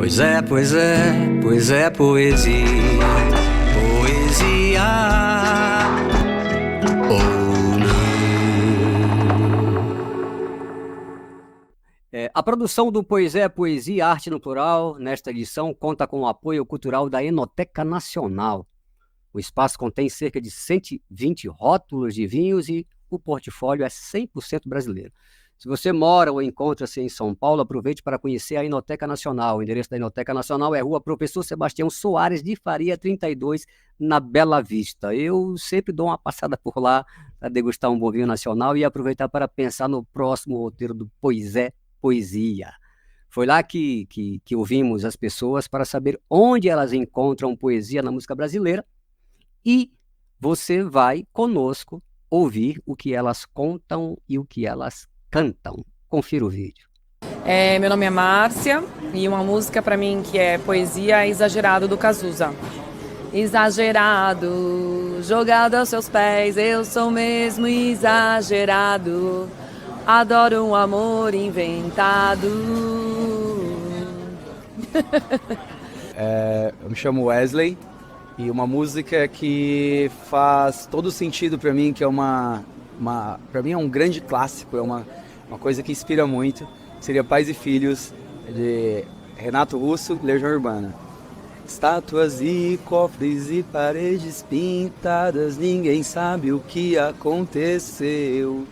Pois é, pois é, pois é poesia, poesia ou não. A produção do Pois é Poesia Arte no Plural, nesta edição, conta com o apoio cultural da Enoteca Nacional. O espaço contém cerca de 120 rótulos de vinhos e o portfólio é 100% brasileiro. Se você mora ou encontra-se em São Paulo, aproveite para conhecer a Enoteca Nacional. O endereço da Enoteca Nacional é Rua Professor Sebastião Soares de Faria 32, na Bela Vista. Eu sempre dou uma passada por lá para degustar um bom vinho nacional e aproveitar para pensar no próximo roteiro do Pois é Poesia. Foi lá que ouvimos as pessoas para saber onde elas encontram poesia na música brasileira e você vai conosco ouvir o que elas contam e o que elas cantam. Confira o vídeo. Meu nome é Márcia e uma música para mim que é poesia é Exagerado do Cazuza. Exagerado, jogado aos seus pés, eu sou mesmo exagerado. Adoro um amor inventado. Eu me chamo Wesley e uma música que faz todo sentido para mim, que é para mim é um grande clássico, é uma coisa que inspira muito, seria Pais e Filhos, de Renato Russo, Legião Urbana. Estátuas e cofres e paredes pintadas, ninguém sabe o que aconteceu.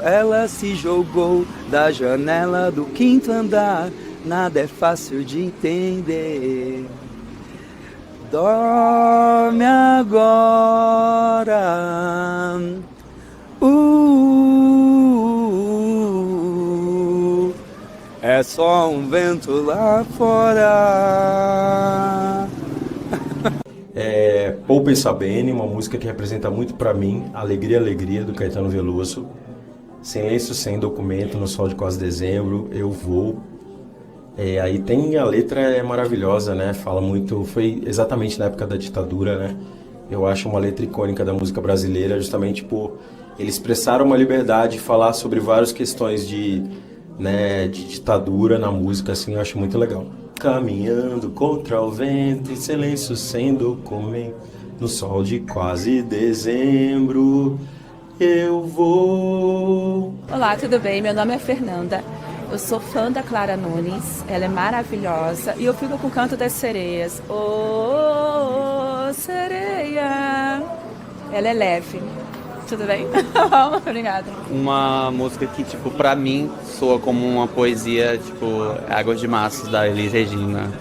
Ela se jogou da janela do quinto andar, nada é fácil de entender. Dorme agora. É só um vento lá fora. Poupa e Sabene, uma música que representa muito pra mim, Alegria, Alegria, do Caetano Veloso. Silêncio Sem Documento, no Sol de Quase Dezembro, Eu Vou. Aí tem a letra é maravilhosa, né? Fala muito, foi exatamente na época da ditadura, né? Eu acho uma letra icônica da música brasileira, justamente por eles expressaram uma liberdade de falar sobre várias questões de ditadura na música, assim, eu acho muito legal. Caminhando contra o vento, em silêncio sem documento, no sol de quase dezembro, eu vou. Olá, tudo bem? Meu nome é Fernanda. Eu sou fã da Clara Nunes, ela é maravilhosa e eu fico com o Canto das Sereias. Oh, sereia! Ela é leve. Tudo bem? Obrigada. Uma música que, pra mim, soa como uma poesia, Águas de Março, da Elis Regina,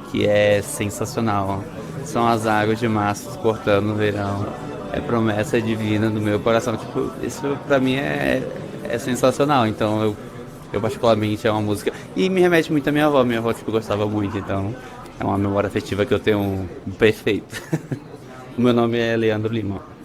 que é sensacional. São as águas de março cortando o verão. É promessa divina do meu coração. Isso pra mim é sensacional. Então, eu particularmente é uma música... E me remete muito à minha avó. Minha avó, gostava muito. Então, é uma memória afetiva que eu tenho perfeito. O meu nome é Leandro Lima.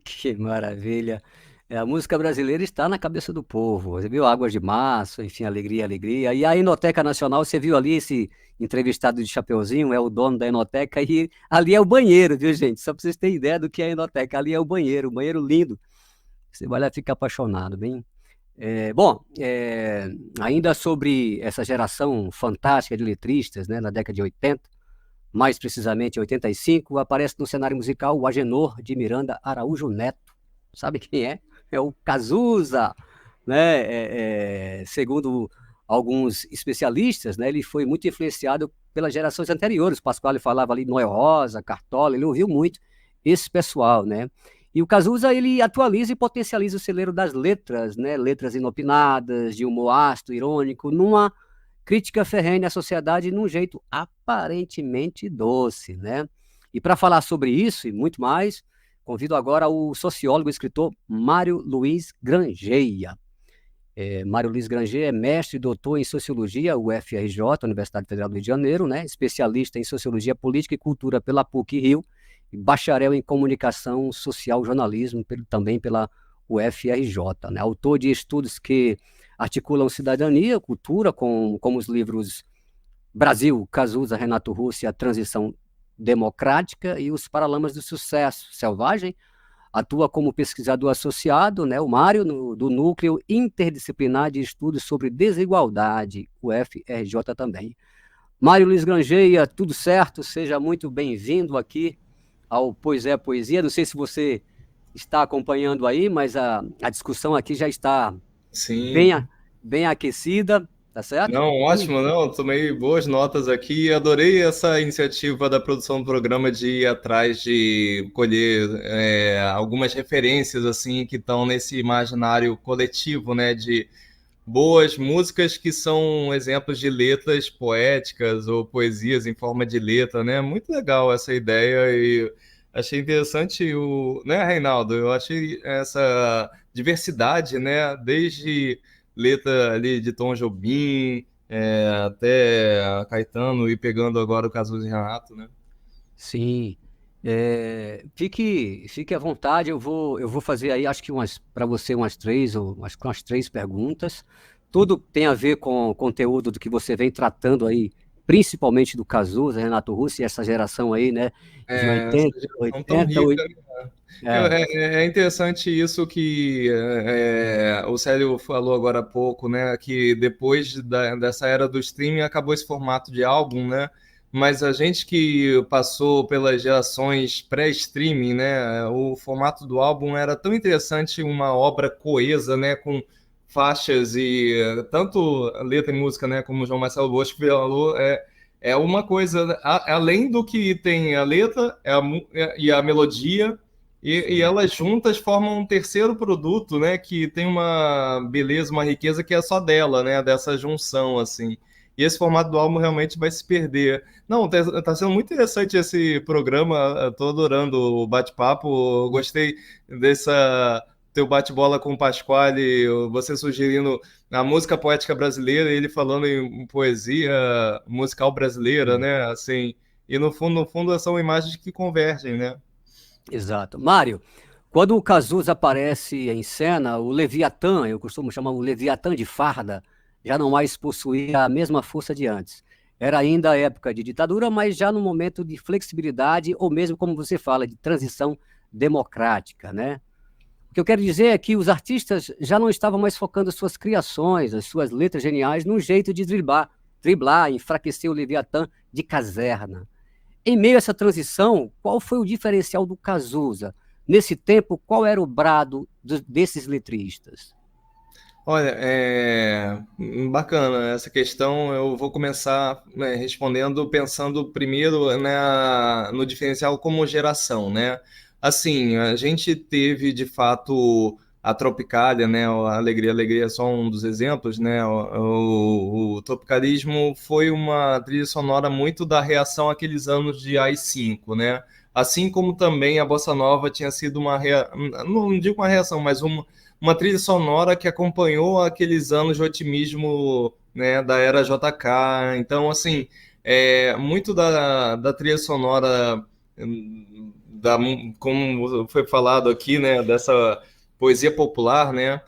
Que maravilha. A música brasileira está na cabeça do povo. Você viu Águas de Março, enfim, Alegria, Alegria. E a Enoteca Nacional, você viu ali esse entrevistado de chapeuzinho, é o dono da Enoteca, e ali é o banheiro, viu, gente? Só para vocês terem ideia do que é a Enoteca. Ali é o banheiro lindo. Você vai lá ficar apaixonado, bem? Ainda sobre essa geração fantástica de letristas, né, na década de 80, mais precisamente em 85, aparece no cenário musical o Agenor de Miranda Araújo Neto. Sabe quem é? É o Cazuza, né? Segundo alguns especialistas, né, ele foi muito influenciado pelas gerações anteriores. O Pasquale falava ali Noel Rosa, Cartola, ele ouviu muito esse pessoal, né? E o Cazuza, ele atualiza e potencializa o celeiro das letras, né? Letras inopinadas, de humor ácido, irônico, numa crítica ferrenha à sociedade num jeito aparentemente doce, né? E para falar sobre isso e muito mais, convido agora o sociólogo e escritor Mário Luiz Grangeia. Mário Luiz Grangeia é mestre e doutor em Sociologia, UFRJ, Universidade Federal do Rio de Janeiro, né? Especialista em Sociologia Política e Cultura pela PUC-Rio, e bacharel em Comunicação Social e Jornalismo também pela UFRJ, né? Autor de estudos que articulam cidadania, cultura, como os livros Brasil, Cazuza, Renato Russo e a Transição Democrática e os Paralamas do Sucesso, Selvagem, atua como pesquisador associado, né, o Mário, do Núcleo Interdisciplinar de Estudos sobre Desigualdade, o FRJ também. Mário Luiz Grangeia, tudo certo? Seja muito bem-vindo aqui ao Pois é Poesia. Não sei se você está acompanhando aí, mas a discussão aqui já está Sim. bem aquecida, tá certo? Não, ótimo, não. Tomei boas notas aqui. Adorei essa iniciativa da produção do programa de ir atrás de colher algumas referências assim que estão nesse imaginário coletivo, né? De boas músicas que são exemplos de letras poéticas ou poesias em forma de letra, né? Muito legal essa ideia e achei interessante né, Reinaldo? Eu achei essa diversidade, né? Desde letra ali de Tom Jobim, até Caetano e pegando agora o Cazuza e Renato, né? Sim. Fique à vontade, eu vou fazer aí, acho que para você umas três perguntas. Tudo tem a ver com o conteúdo do que você vem tratando aí, principalmente do Cazuza, Renato Russo, e essa geração aí, né, de Essa 80, geração tão 80, rica, né? é, É interessante isso que o Célio falou agora há pouco, né? Que depois dessa era do streaming acabou esse formato de álbum, né? Mas a gente que passou pelas gerações pré-streaming, né? O formato do álbum era tão interessante, uma obra coesa, né? Com faixas e tanto letra e música, né? Como o João Marcelo Bosco falou, é uma coisa, além do que tem a letra e a melodia, e elas juntas formam um terceiro produto, né? Que tem uma beleza, uma riqueza que é só dela, né? Dessa junção, assim. E esse formato do álbum realmente vai se perder. Não, tá sendo muito interessante esse programa. Eu tô adorando o bate-papo. Eu gostei dessa teu bate-bola com o Pasquale, você sugerindo a música poética brasileira, ele falando em poesia musical brasileira, né? Assim, e no fundo são imagens que convergem, né? exato. Mário, quando o Cazuza aparece em cena, o Leviatã, eu costumo chamar o Leviatã de farda, já não mais possuía a mesma força de antes. Era ainda a época de ditadura, mas já no momento de flexibilidade, ou mesmo, como você fala, de transição democrática, né? O que eu quero dizer é que os artistas já não estavam mais focando suas criações, as suas letras geniais, num jeito de driblar, enfraquecer o Leviatã de caserna. Em meio a essa transição, qual foi o diferencial do Cazuza? Nesse tempo, qual era o brado desses letristas? Olha, bacana essa questão. Eu vou começar, né, respondendo, pensando primeiro, né, no diferencial como geração, né? Assim, a gente teve de fato a Tropicália, né? A Alegria, Alegria é só um dos exemplos, né? O Tropicalismo foi uma trilha sonora muito da reação àqueles anos de AI-5, né? Assim como também a Bossa Nova tinha sido não digo uma reação, mas uma trilha sonora que acompanhou aqueles anos de otimismo, né, da era JK. Então, assim, muito da trilha sonora, como foi falado aqui, né, dessa poesia popular, né,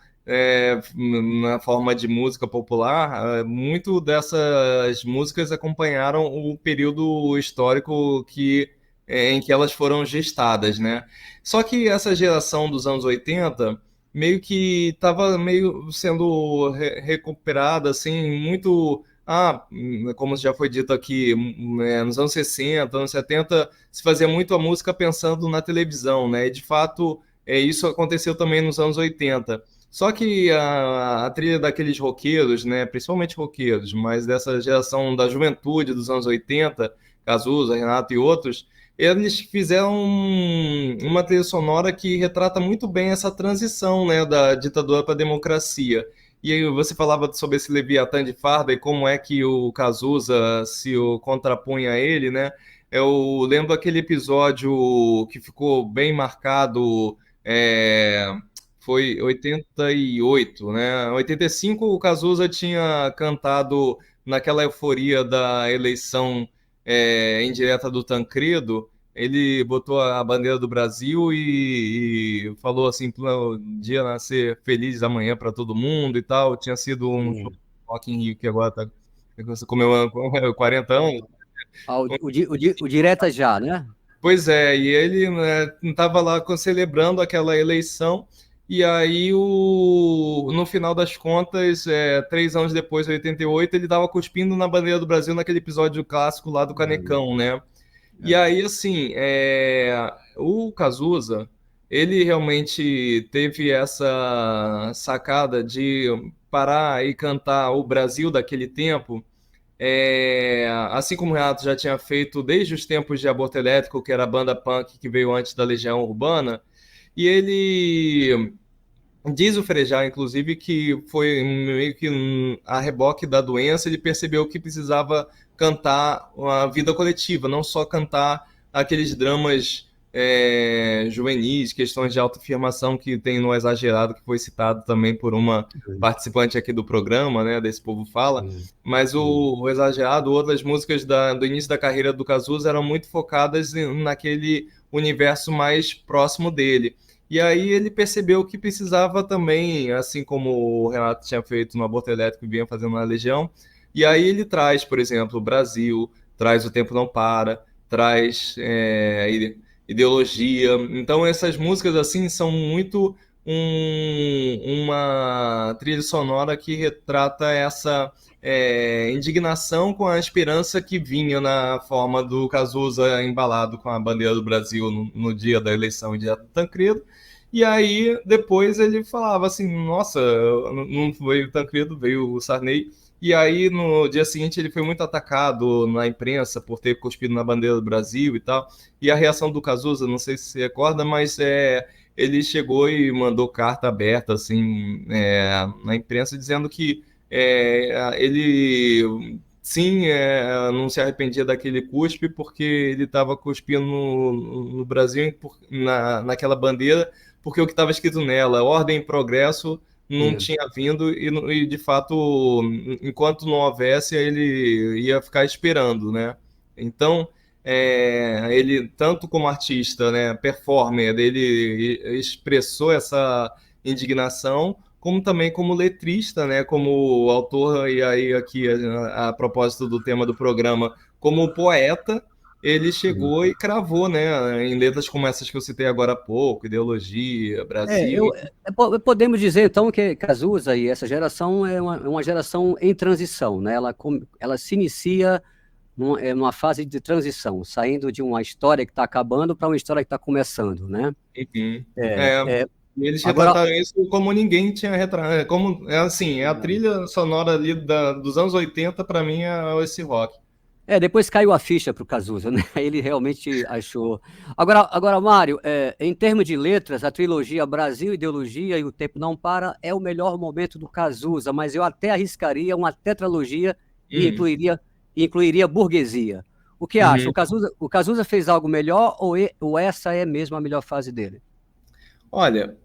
na forma de música popular, muito dessas músicas acompanharam o período histórico em que elas foram gestadas, né? Só que essa geração dos anos 80 meio que estava meio sendo recuperada, assim, muito... como já foi dito aqui, nos anos 60, anos 70, se fazia muito a música pensando na televisão, né? E, de fato, isso aconteceu também nos anos 80. Só que a trilha daqueles roqueiros, né, principalmente roqueiros, mas dessa geração da juventude dos anos 80, Cazuza, Renato e outros, eles fizeram uma trilha sonora que retrata muito bem essa transição, né, da ditadura para a democracia. E aí você falava sobre esse Leviatã de farda e como é que o Cazuza se contrapunha a ele, né? Eu lembro aquele episódio que ficou bem marcado, foi 88, né? 85 o Cazuza tinha cantado naquela euforia da eleição indireta do Tancredo. Ele botou a bandeira do Brasil e falou assim, o dia nascer feliz amanhã para todo mundo e tal. Tinha sido um Rock in Rio que agora está comemorando 40 anos. O Direta Já, né? Pois é, e ele, né, estava lá celebrando aquela eleição, e aí no final das contas, 3 anos depois, em 88, ele estava cuspindo na bandeira do Brasil naquele episódio clássico lá do Canecão, né? E aí, assim, o Cazuza, ele realmente teve essa sacada de parar e cantar o Brasil daquele tempo, assim como o Renato já tinha feito desde os tempos de Aborto Elétrico, que era a banda punk que veio antes da Legião Urbana, e ele diz o Frejá, inclusive, que foi meio que a reboque da doença, ele percebeu que precisava cantar a vida coletiva, não só cantar aqueles dramas juvenis, questões de autoafirmação que tem no Exagerado, que foi citado também por uma participante aqui do programa, né, desse Povo Fala, mas o Exagerado, outras músicas do início da carreira do Cazuza eram muito focadas naquele universo mais próximo dele. E aí ele percebeu que precisava também, assim como o Renato tinha feito no Aborto Elétrico e vinha fazendo na Legião, e aí ele traz, por exemplo, o Brasil, traz O Tempo Não Para, traz Ideologia. Então essas músicas assim são muito uma trilha sonora que retrata essa indignação com a esperança que vinha na forma do Cazuza embalado com a bandeira do Brasil no dia da eleição de Tancredo. E aí, depois ele falava assim, nossa, não veio o Tancredo, veio o Sarney. E aí, no dia seguinte, ele foi muito atacado na imprensa por ter cuspido na bandeira do Brasil e tal. E a reação do Cazuza, não sei se você recorda, mas ele chegou e mandou carta aberta, assim, na imprensa, dizendo que ele... Sim, não se arrependia daquele cuspe, porque ele estava cuspindo no Brasil, naquela bandeira, porque o que estava escrito nela, ordem e progresso, não tinha vindo, e de fato, enquanto não houvesse, ele ia ficar esperando, né? Então, ele, tanto como artista, né, performer, ele expressou essa indignação, como também como letrista, né, como autor, e aí aqui a propósito do tema do programa, como poeta, ele chegou e cravou, né, em letras como essas que eu citei agora há pouco, Ideologia, Brasil. Podemos dizer então que Cazuza e essa geração é uma geração em transição, né? Ela se inicia numa fase de transição, saindo de uma história que está acabando para uma história que está começando, né? Enfim. É, Eles agora, retrataram isso como ninguém tinha retratado. Como, assim, a trilha sonora ali dos anos 80, para mim, é esse rock. depois caiu a ficha para o Cazuza, né? Ele realmente achou. Agora Mário, em termos de letras, a trilogia Brasil, Ideologia e O Tempo Não Para é o melhor momento do Cazuza, mas eu até arriscaria uma tetralogia e incluiria Burguesia. O que acha? O Cazuza fez algo melhor ou essa é mesmo a melhor fase dele? Olha,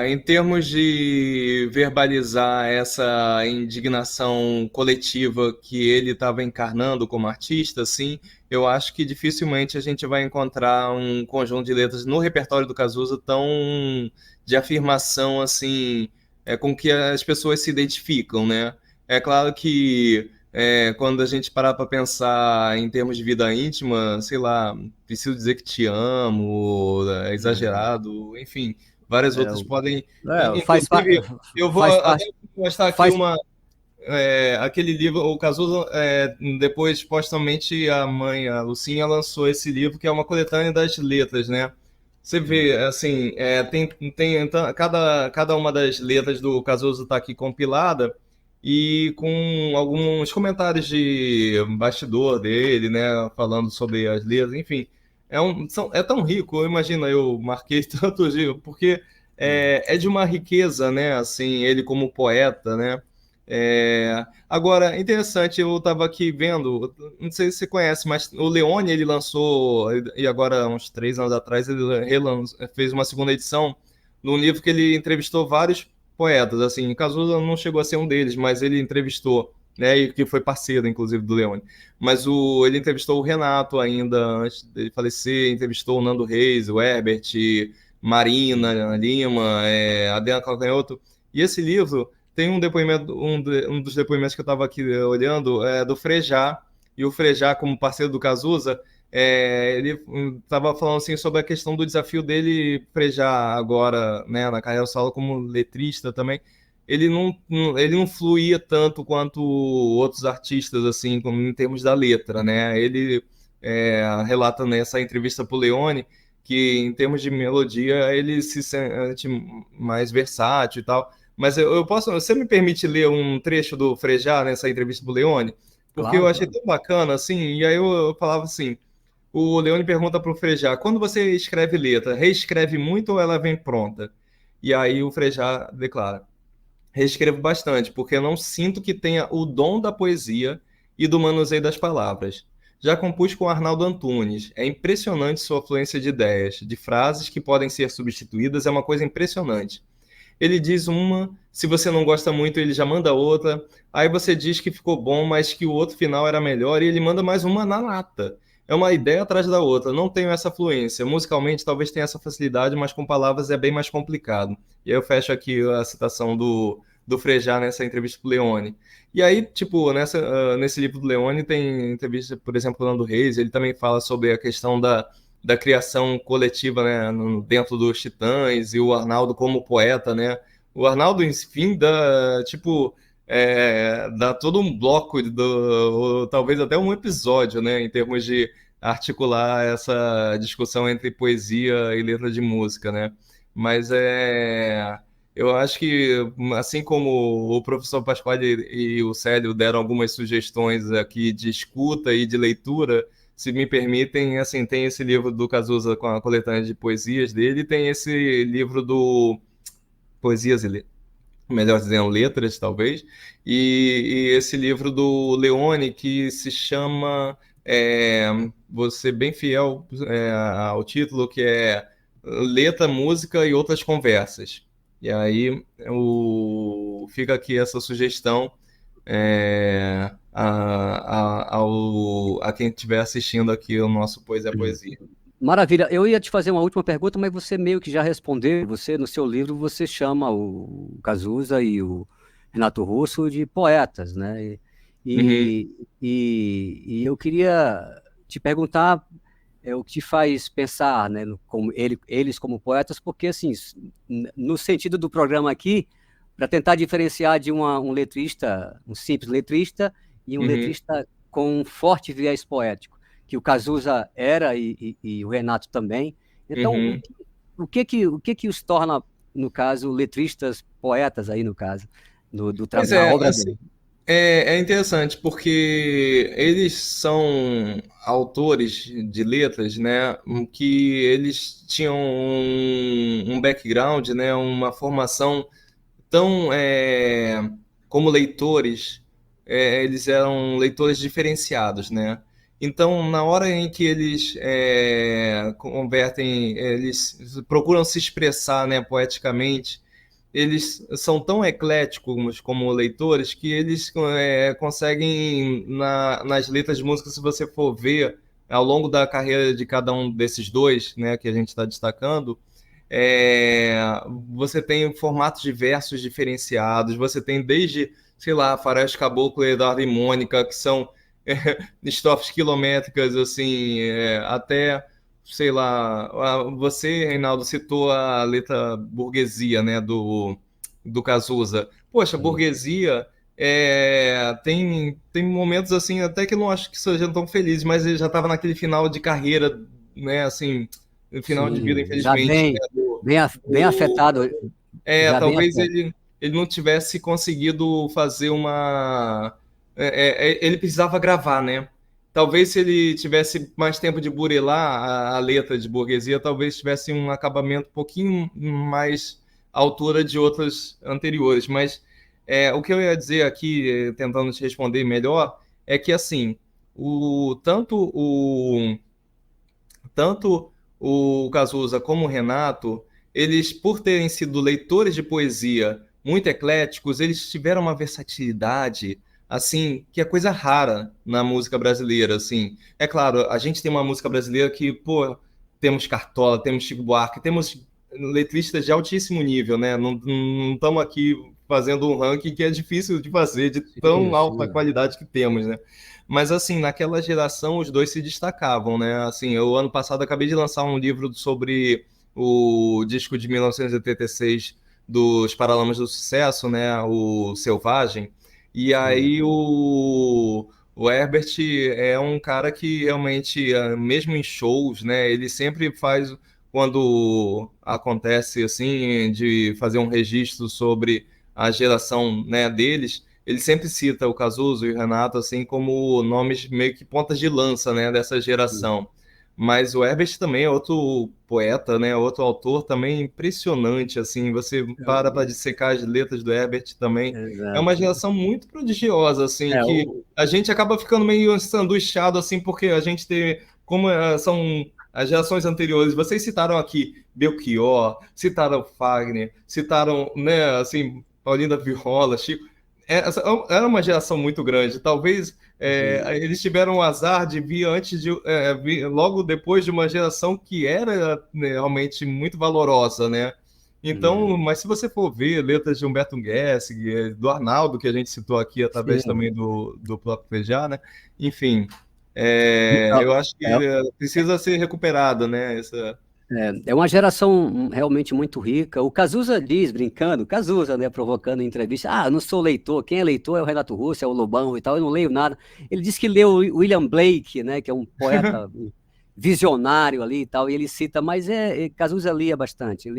em termos de verbalizar essa indignação coletiva que ele estava encarnando como artista, assim, eu acho que dificilmente a gente vai encontrar um conjunto de letras no repertório do Cazuza tão de afirmação, assim, com que as pessoas se identificam, né? É claro que quando a gente parar para pensar em termos de vida íntima, sei lá, preciso dizer que te amo, é exagerado, enfim, várias outras podem. Faz Inclusive, eu vou até parte. mostrar aqui aquele livro, o Cazuza, depois, postamente, a mãe, a Lucinha, lançou esse livro, que é uma coletânea das letras, né? Você vê, assim, então, cada uma das letras do Cazuza está aqui compilada, e com alguns comentários de bastidor dele, né, falando sobre as letras, enfim, é tão rico, eu imagino, eu marquei tantos livros, porque é de uma riqueza, né, assim, ele como poeta, né. Agora, interessante, eu estava aqui vendo, não sei se você conhece, mas o Leone, ele lançou, e agora, uns 3 anos atrás, ele fez uma segunda edição num livro que ele entrevistou vários poetas, assim, Cazuza não chegou a ser um deles, mas ele entrevistou, né, e que foi parceiro, inclusive, do Leone. Mas ele entrevistou o Renato ainda, antes dele falecer, entrevistou o Nando Reis, o Herbert, Marina Lima, Adriana Calcanhoto, e esse livro tem um depoimento, um dos depoimentos que eu estava aqui olhando, do Frejá, e o Frejá, como parceiro do Cazuza, Ele estava falando assim sobre a questão do desafio dele prejar agora, né, na carreira solo como letrista também. Ele não fluía tanto quanto outros artistas, assim, como em termos da letra, né? Ele relata nessa entrevista para o Leone que, em termos de melodia, ele se sente mais versátil e tal. Mas você me permite ler um trecho do Frejá nessa entrevista para o Leone? Porque eu Claro, achei claro. tão bacana, assim, e aí eu falava assim, o Leone pergunta para o Frejá, quando você escreve letra, reescreve muito ou ela vem pronta? E aí o Frejá declara, reescrevo bastante, porque eu não sinto que tenha o dom da poesia e do manuseio das palavras. Já compus com Arnaldo Antunes. É impressionante sua fluência de ideias, de frases que podem ser substituídas, é uma coisa impressionante. Ele diz uma, se você não gosta muito, ele já manda outra. Aí você diz que ficou bom, mas que o outro final era melhor, e ele manda mais uma na lata. É uma ideia atrás da outra. Não tenho essa fluência. Musicalmente, talvez tenha essa facilidade, mas com palavras é bem mais complicado. E aí eu fecho aqui a citação do Frejá nessa entrevista com o Leone. E aí, tipo, nesse livro do Leone tem entrevista, por exemplo, com o Nando Reis, ele também fala sobre a questão da criação coletiva, né, dentro dos Titãs, e o Arnaldo como poeta, né? O Arnaldo, enfim, dá todo um bloco, ou talvez até um episódio, né, em termos de articular essa discussão entre poesia e letra de música, né? Mas eu acho que, assim como o professor Pasquale e o Célio deram algumas sugestões aqui de escuta e de leitura, se me permitem, assim, tem esse livro do Cazuza com a coletânea de poesias dele, tem esse livro do Poesias e melhor dizendo, letras, talvez, e esse livro do Leone que se chama, vou ser bem fiel ao título, que é Letra, Música e Outras Conversas. E aí fica aqui essa sugestão a quem estiver assistindo aqui o nosso Poesia é Poesia. Maravilha. Eu ia te fazer uma última pergunta, mas você meio que já respondeu. Você, no seu livro, você chama o Cazuza e o Renato Russo de poetas, né? Uhum. E eu queria te perguntar o que te faz pensar, né, como eles como poetas, porque, assim, no sentido do programa aqui, para tentar diferenciar de um letrista, um simples letrista, e um Uhum. letrista com um forte viés poético, que o Cazuza era e o Renato também. Então, Uhum. o que os torna, no caso, letristas poetas aí, no caso, Pois na é, obra assim, dele? é interessante porque eles são autores de letras, né, que eles tinham um background, né, uma formação tão, como leitores, eles eram leitores diferenciados, né? Então, na hora em que eles eles procuram se expressar, né, poeticamente, eles são tão ecléticos como leitores que eles conseguem, nas letras de música, se você for ver ao longo da carreira de cada um desses dois, né, que a gente está destacando, é, você tem formatos de versos diferenciados, você tem desde, sei lá, Faroeste Caboclo, Eduardo e Mônica, que são estrofes quilométricas, assim, até, sei lá, você, Reinaldo, citou a letra Burguesia, né, do Cazuza. Poxa, Sim. Burguesia tem momentos, assim, até que eu não acho que sejam tão felizes, mas ele já estava naquele final de carreira, né, assim, no final de vida, Sim, já infelizmente, né, bem afetado, já bem talvez afetado. ele não tivesse conseguido fazer uma. Ele precisava gravar, né? Talvez se ele tivesse mais tempo de burilar a letra de Burguesia, talvez tivesse um acabamento um pouquinho mais à altura de outras anteriores. Mas o que eu ia dizer aqui, tentando te responder melhor, é que assim, o, tanto o tanto o Cazuza como o Renato, eles, por terem sido leitores de poesia muito ecléticos, eles tiveram uma versatilidade, assim, que é coisa rara na música brasileira, assim. É claro, a gente tem uma música brasileira que, pô, temos Cartola, temos Chico Buarque, temos letristas de altíssimo nível, né? Não estamos aqui fazendo um ranking que é difícil de fazer, de tão alta qualidade que temos, né? Mas, assim, naquela geração, os dois se destacavam, né? Assim, eu, ano passado, acabei de lançar um livro sobre o disco de 1986 dos Paralamas do Sucesso, né? O Selvagem. E aí, o Herbert é um cara que realmente, mesmo em shows, né? Ele sempre faz, quando acontece, assim, de fazer um registro sobre a geração, né, deles, ele sempre cita o Cazuza e o Renato assim como nomes meio que pontas de lança, né, dessa geração. Mas o Herbert também é outro poeta, né, outro autor também impressionante, assim, você para dissecar as letras do Herbert também. É uma geração muito prodigiosa, assim, que a gente acaba ficando meio sanduichado, assim, porque a gente tem, como são as gerações anteriores, vocês citaram aqui Belchior, citaram Fagner, citaram, né, assim, Paulinho da Viola, Chico. Era uma geração muito grande. Talvez eles tiveram o azar de vir antes vir logo depois de uma geração que era, né, realmente muito valorosa, né? Então, mas se você for ver letras de Humberto Gessinger, do Arnaldo, que a gente citou aqui através também do próprio Frejá, né? Enfim, eu acho que precisa ser recuperada, né? É uma geração realmente muito rica. O Cazuza diz, brincando, Cazuza, né, provocando em entrevista, eu não sou leitor, quem é leitor é o Renato Russo, é o Lobão e tal, eu não leio nada. Ele disse que leu William Blake, né, que é um poeta visionário ali e tal, e ele cita, mas Cazuza lia bastante.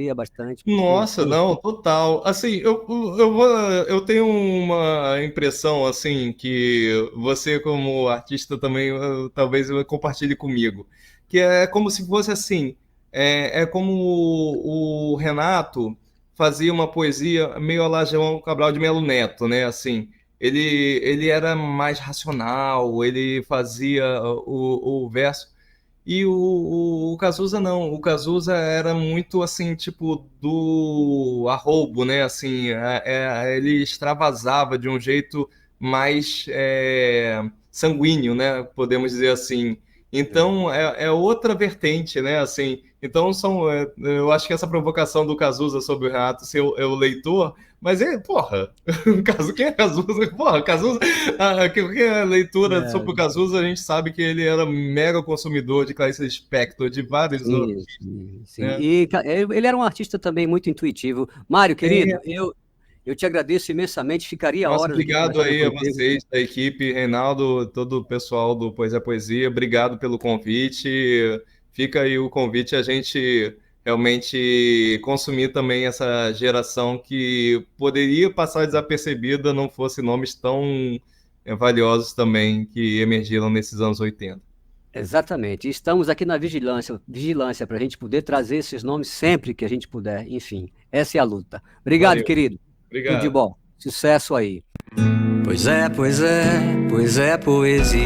Nossa, não, total. Assim, eu tenho uma impressão, assim, que você como artista também, talvez compartilhe comigo, que é como se fosse assim, é como o Renato fazia uma poesia meio a lá João Cabral de Melo Neto, né? Assim, ele era mais racional, ele fazia o verso. E o Cazuza não. O Cazuza era muito assim, tipo, do arroubo, né? Assim, ele extravasava de um jeito mais sanguíneo, né? Podemos dizer assim. Então, é outra vertente, né? Assim, então, eu acho que essa provocação do Cazuza sobre o Renato ser o leitor, mas porra, quem é Cazuza? Porra, Cazuza, que a leitura sobre o Cazuza, a gente sabe que ele era mega consumidor de Clarice Lispector, de vários outros. Sim. Né? E ele era um artista também muito intuitivo. Mário, querido, eu te agradeço imensamente, ficaria horas aqui. Obrigado aí a vocês, da equipe, Reinaldo, todo o pessoal do Poesia, obrigado pelo convite. Fica aí o convite a gente realmente consumir também essa geração que poderia passar desapercebida, não fosse nomes tão valiosos também que emergiram nesses anos 80. Exatamente. Estamos aqui na vigilância para a gente poder trazer esses nomes sempre que a gente puder. Enfim, essa é a luta. Obrigado, Valeu. querido. Obrigado. Tudo de bom. Sucesso aí. Pois é poesia. Poesia.